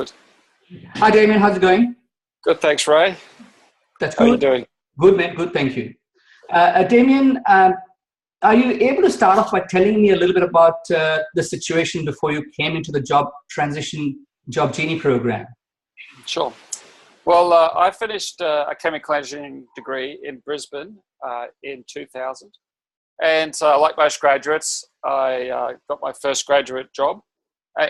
Good. Hi, Damien. How's it going? Good, thanks, Ray. That's How are you good. doing? Good, man. Good, thank you. Damien, are you able to start off by telling me a little bit about the situation before you came into the job transition job genie program? Sure. Well, I finished a chemical engineering degree in Brisbane in 2000. And like most graduates, I got my first graduate job.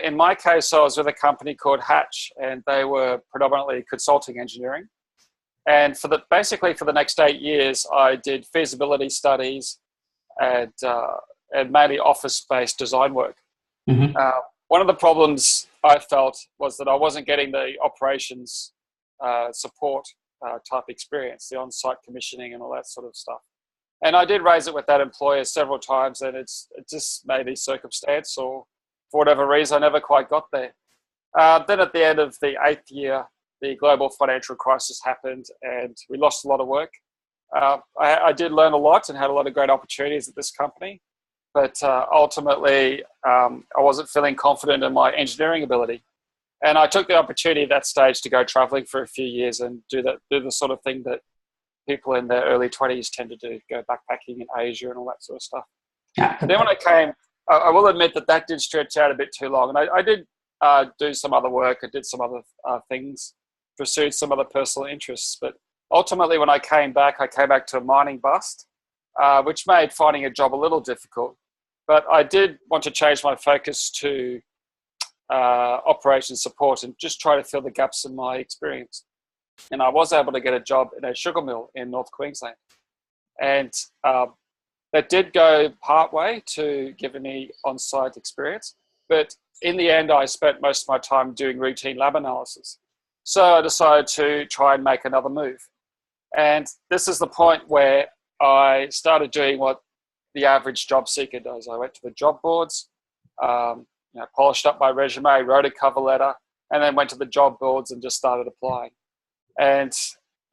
In my case, I was with a company called Hatch, and they were predominantly consulting engineering. And basically for the next 8 years, I did feasibility studies and mainly office-based design work. Mm-hmm. One of the problems I felt was that I wasn't getting the operations support type experience, the on-site commissioning and all that sort of stuff. And I did raise it with that employer several times, and it just maybe circumstance or for whatever reason, I never quite got there. Then at the end of the 8th year, the global financial crisis happened and we lost a lot of work. I did learn a lot and had a lot of great opportunities at this company, but ultimately I wasn't feeling confident in my engineering ability. And I took the opportunity at that stage to go traveling for a few years and do the sort of thing that people in their early 20s tend to do, go backpacking in Asia and all that sort of stuff. Yeah. Then when I came, I will admit that did stretch out a bit too long. And I did do some other work. I did some other things, pursued some other personal interests. But ultimately, when I came back to a mining bust, which made finding a job a little difficult. But I did want to change my focus to operations support and just try to fill the gaps in my experience. And I was able to get a job in a sugar mill in North Queensland. And that did go part way to giving me on-site experience. But in the end, I spent most of my time doing routine lab analysis. So I decided to try and make another move. And this is the point where I started doing what the average job seeker does. I went to the job boards, polished up my resume, wrote a cover letter, and then went to the job boards and just started applying. And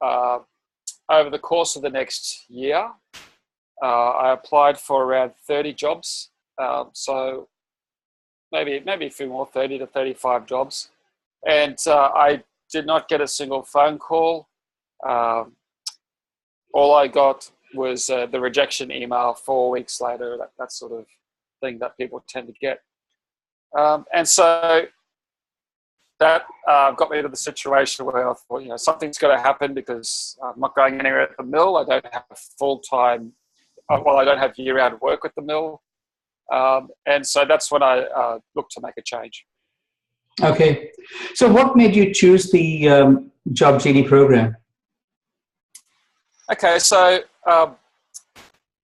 over the course of the next year, I applied for around 30 jobs. So maybe a few more, 30 to 35 jobs. And I did not get a single phone call. All I got was the rejection email 4 weeks later, that sort of thing that people tend to get. And so that got me to the situation where I thought, something's got to happen because I'm not going anywhere at the mill. I don't have full-time, I don't have year-round work with the mill. And so that's when I looked to make a change. Okay. So what made you choose the job genie program? Okay, so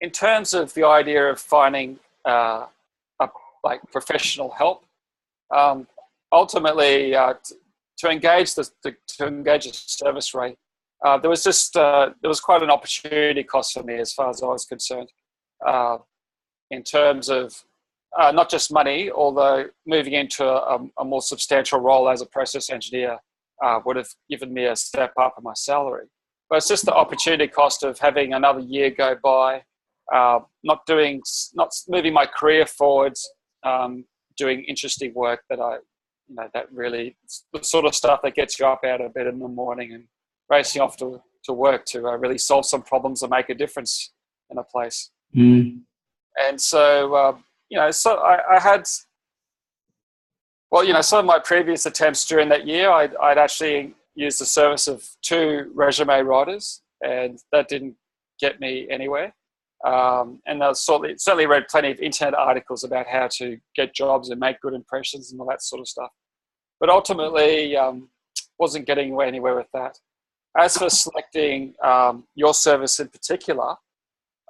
in terms of the idea of finding professional help, ultimately to engage the service rate, there was quite an opportunity cost for me as far as I was concerned, in terms of not just money, although moving into a more substantial role as a process engineer would have given me a step up in my salary. But it's just the opportunity cost of having another year go by, not moving my career forwards, doing interesting work that really, the sort of stuff that gets you up out of bed in the morning and racing off to work to really solve some problems and make a difference in a place. Mm. And so, so I had, some of my previous attempts during that year, I'd actually used the service of 2 resume writers, and that didn't get me anywhere. And I certainly read plenty of internet articles about how to get jobs and make good impressions and all that sort of stuff. But ultimately, wasn't getting anywhere with that. As for selecting your service in particular,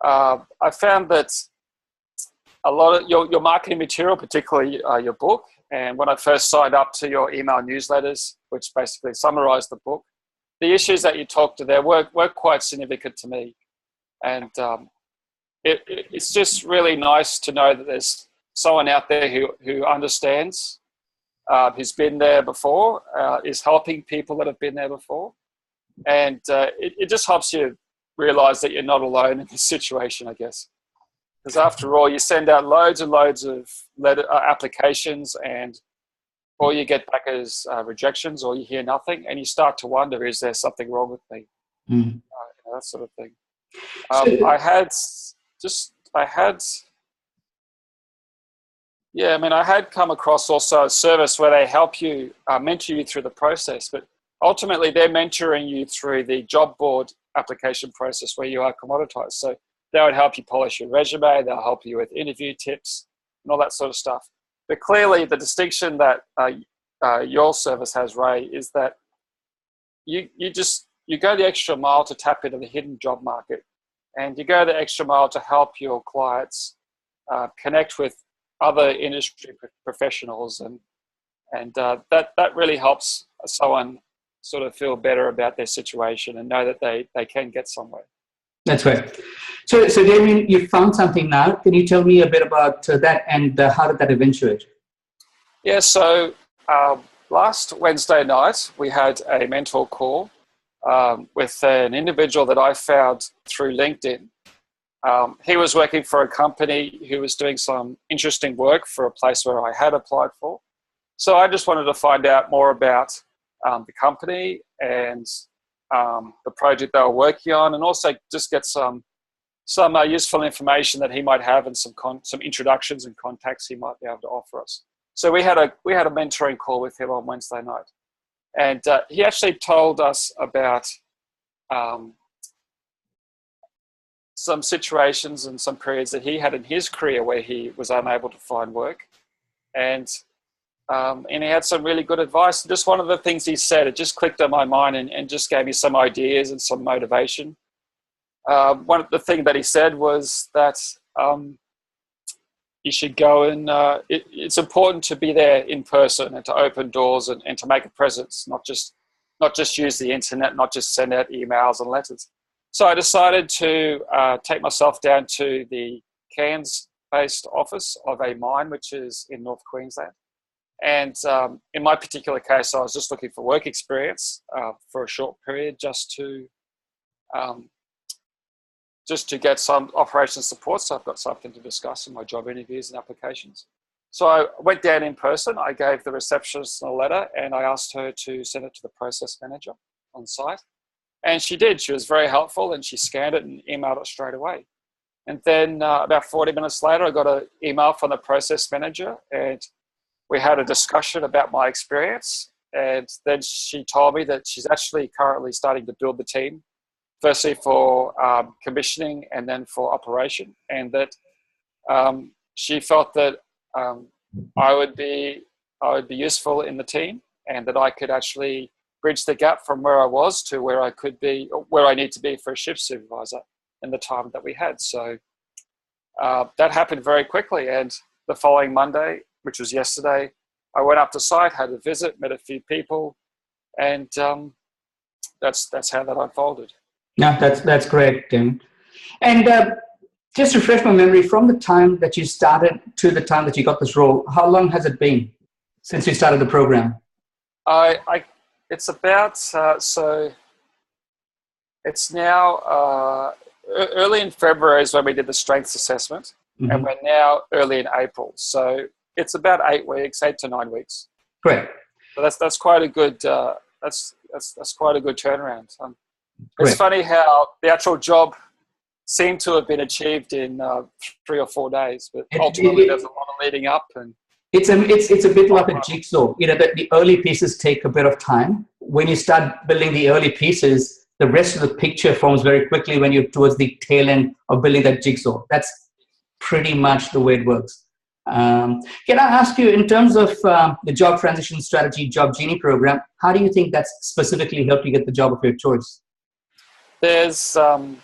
I found that a lot of your marketing material, particularly your book, and when I first signed up to your email newsletters, which basically summarized the book, the issues that you talked to there were quite significant to me. And it's just really nice to know that there's someone out there who understands, who's been there before, is helping people that have been there before. And it just helps you realize that you're not alone in this situation, I guess. Because after all, you send out loads and loads of applications, and all you get back is rejections, or you hear nothing, and you start to wonder, is there something wrong with me? That sort of thing. I had come across also a service where they help you, mentor you through the process, but ultimately they're mentoring you through the job board application process where you are commoditized. So they would help you polish your resume, they'll help you with interview tips and all that sort of stuff. But clearly the distinction that your service has, Ray, is that you go the extra mile to tap into the hidden job market, and you go the extra mile to help your clients connect with other industry professionals, and that really helps someone sort of feel better about their situation and know that they can get somewhere. That's right. So Damien, you found something now. Can you tell me a bit about that, and how did that eventuate? Yeah, so last Wednesday night, we had a mentor call with an individual that I found through LinkedIn. He was working for a company who was doing some interesting work for a place where I had applied for. So I just wanted to find out more about the company and the project they were working on, and also just get some useful information that he might have, and some introductions and contacts he might be able to offer us. So we had a mentoring call with him on Wednesday night, and he actually told us about some situations and some periods that he had in his career where he was unable to find work, and he had some really good advice. Just one of the things he said, it just clicked on my mind and just gave me some ideas and some motivation. One of the things that he said was that you should go and it's important to be there in person and to open doors and to make a presence, not just use the internet, not just send out emails and letters. So I decided to take myself down to the Cairns-based office of a mine, which is in North Queensland. And in my particular case, I was just looking for work experience for a short period, just to get some operations support, so I've got something to discuss in my job interviews and applications. So I went down in person, I gave the receptionist a letter, and I asked her to send it to the process manager on site. And she did. She was very helpful, and she scanned it and emailed it straight away. And then about 40 minutes later, I got an email from the process manager, and we had a discussion about my experience. And then she told me that she's actually currently starting to build the team, firstly for commissioning and then for operation, and that she felt that I would be useful in the team, and that I could actually bridge the gap from where I was to where I could be, where I need to be for a shift supervisor in the time that we had. So that happened very quickly, and the following Monday, which was yesterday, I went up to site, had a visit, met a few people, and that's how that unfolded. Yeah, that's great, Tim. And just to refresh my memory, from the time that you started to the time that you got this role, how long has it been since you started the program? It's about, so it's now early in February is when we did the strengths assessment, and we're now early in April. So it's about 8 to 9 weeks. Great. So that's quite a good that's quite a good turnaround. It's funny how the actual job seemed to have been achieved in 3 or 4 days, but ultimately there's a lot of leading up, and it's a bit like a jigsaw. You know, the early pieces take a bit of time. When you start building the early pieces, the rest of the picture forms very quickly when you're towards the tail end of building that jigsaw. That's pretty much the way it works. Can I ask you, in terms of the job transition strategy, Job Genie program, how do you think that's specifically helped you get the job of your choice? There's a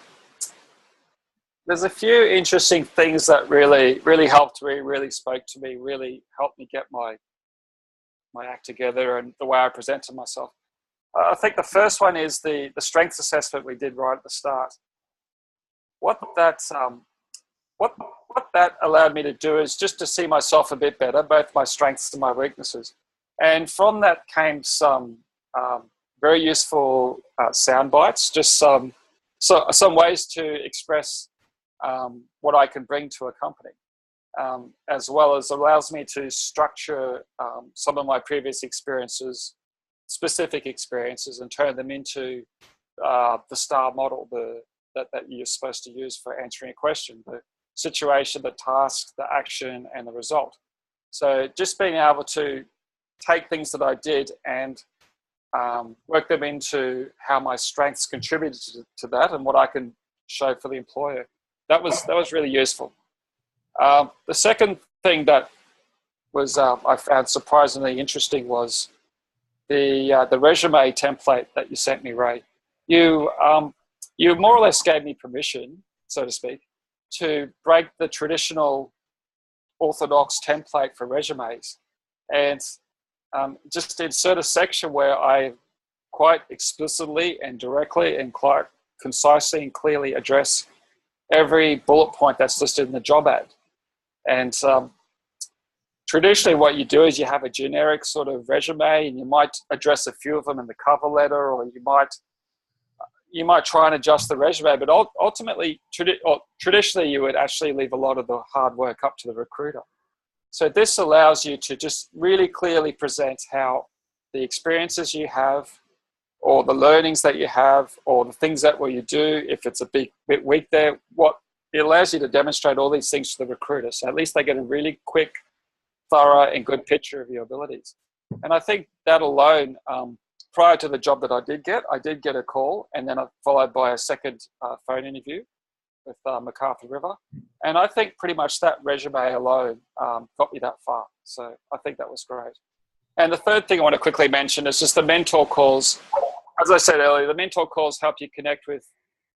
few interesting things that really helped me, really spoke to me, really helped me get my act together and the way I present to myself. I think the first one is the strengths assessment we did right at the start. What that allowed me to do is just to see myself a bit better, both my strengths and my weaknesses. And from that came some very useful sound bites, just some ways to express what I can bring to a company. as well as allows me to structure some of my previous experiences, specific experiences, and turn them into the STAR model that you're supposed to use for answering a question: the situation, the task, the action, and the result. So just being able to take things that I did and work them into how my strengths contributed to that and what I can show for the employer. That was really useful. The second thing that was I found surprisingly interesting was the resume template that you sent me, Ray. You more or less gave me permission, so to speak, to break the traditional orthodox template for resumes and just insert a section where I quite explicitly and directly and quite concisely and clearly address every bullet point that's listed in the job ad. And traditionally what you do is you have a generic sort of resume, and you might address a few of them in the cover letter, or you might try and adjust the resume, but ultimately, traditionally you would actually leave a lot of the hard work up to the recruiter. So this allows you to just really clearly present how the experiences you have, or the learnings that you have, or the things that you do, if it's a bit weak there, it allows you to demonstrate all these things to the recruiter. So at least they get a really quick, thorough, and good picture of your abilities. And I think that alone, prior to the job that I did get a call, and then followed by a second phone interview with MacArthur River. And I think pretty much that resume alone got me that far. So I think that was great. And the third thing I want to quickly mention is just the mentor calls. As I said earlier, the mentor calls help you connect with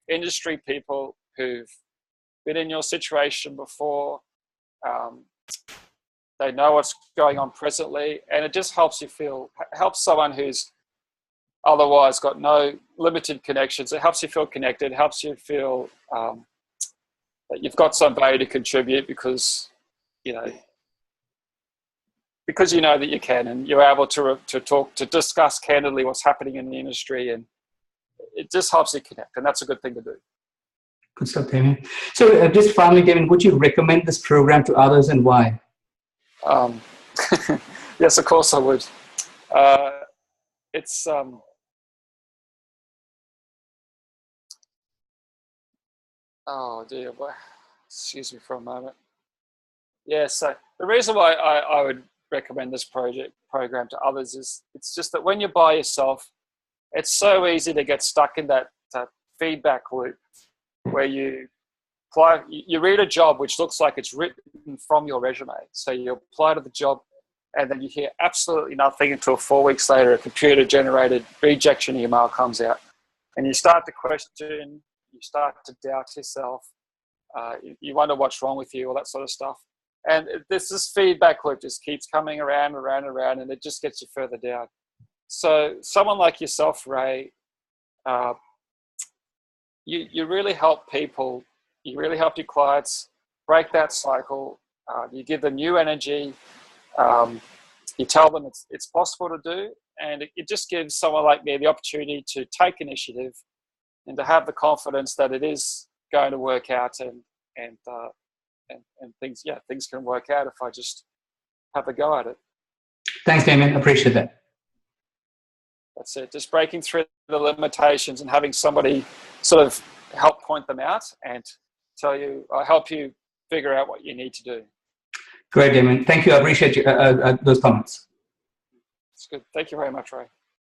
industry people who've been in your situation before. They know what's going on presently, and it just helps someone who's otherwise got no limited connections. It helps you feel connected, helps you feel that you've got some value to contribute because you know that you can, and you're able to discuss candidly what's happening in the industry, and it just helps you connect, and that's a good thing to do. Good stuff, Damien. So just finally, Damien, would you recommend this program to others, and why? Yes, of course I would. It's oh dear, excuse me for a moment. Yeah, so the reason why I would recommend this program to others is it's just that when you're by yourself, it's so easy to get stuck in that feedback loop where you read a job which looks like it's written from your resume. So you apply to the job, and then you hear absolutely nothing until 4 weeks later, a computer-generated rejection email comes out, and you start to question, you start to doubt yourself, you wonder what's wrong with you, all that sort of stuff. And this feedback loop just keeps coming around, and it just gets you further down. So someone like yourself, Ray, you really help people, you really help your clients break that cycle. You give them new energy. You tell them it's possible to do, and it just gives someone like me the opportunity to take initiative and to have the confidence that it is going to work out, and things can work out if I just have a go at it. Thanks, Damien. Appreciate that. That's it. Just breaking through the limitations and having somebody sort of help point them out and help you figure out what you need to do. Great, Damien. Thank you. I appreciate those comments. It's good. Thank you very much, Ray.